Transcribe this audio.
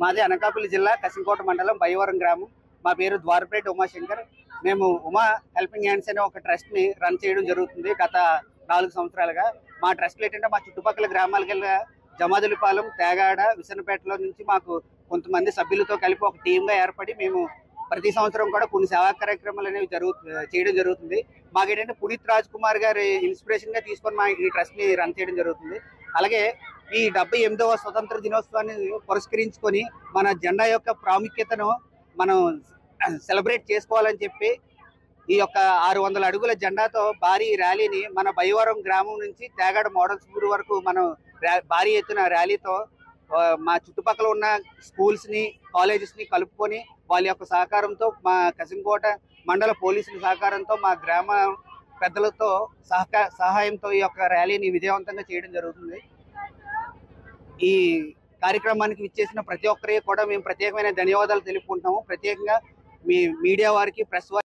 మాది అనకాపల్లి జిల్లా కసింకోట మండలం బయ్యవరం గ్రామం. మా పేరు ద్వారపేట ఉమాశంకర్. మేము ఉమా హెల్పింగ్ హ్యాండ్స్ అనే ఒక ట్రస్ట్ ని రన్ చేయడం జరుగుతుంది గత 4 సంవత్సరాలుగా. మా ట్రస్ట్ ఏంటంటే మా చుట్టుపక్కల గ్రామాలకి జమాదులపాలెం, తేగాడ, విసన్నపేటలో నుంచి మాకు కొంతమంది సభ్యులతో కలిపి ఒక టీమ్ గా ఏర్పడి మేము ప్రతి సంవత్సరం కూడా కొన్ని సేవా కార్యక్రమాలు అనేవి చేయడం జరుగుతుంది. మాకేంటంటే పునీత్ రాజ్ కుమార్ గారి ఇన్స్పిరేషన్ గా తీసుకొని మా ఈ ట్రస్ట్ ని రన్ చేయడం జరుగుతుంది. అలాగే ఈ 78వ స్వతంత్ర దినోత్సవాన్ని పురస్కరించుకొని మన జెండా యొక్క ప్రాముఖ్యతను మనం సెలబ్రేట్ చేసుకోవాలని చెప్పి ఈ యొక్క 600 అడుగుల జెండాతో భారీ ర్యాలీని మన బయ్యవరం గ్రామం నుంచి తేగాడ మోడల్ స్కూల్ వరకు మనం భారీ ఎత్తున ర్యాలీతో మా చుట్టుపక్కల ఉన్న స్కూల్స్ ని, కాలేజెస్ ని కలుపుకొని వాళ్ళ యొక్క సహకారంతో, మా కసింకోట మండల పోలీసుల సహకారంతో, మా గ్రామ పెద్దలతో సహాయంతో ఈ యొక్క ర్యాలీని విజయవంతంగా చేయడం జరుగుతుంది. ఈ కార్యక్రమానికి విచ్చేసిన ప్రతి ఒక్కరికి కూడా మేము ప్రత్యేకమైన ధన్యవాదాలు తెలుపుకుంటాము. ప్రత్యేకంగా మీ మీడియా వారికి, ప్రెస్ వారికి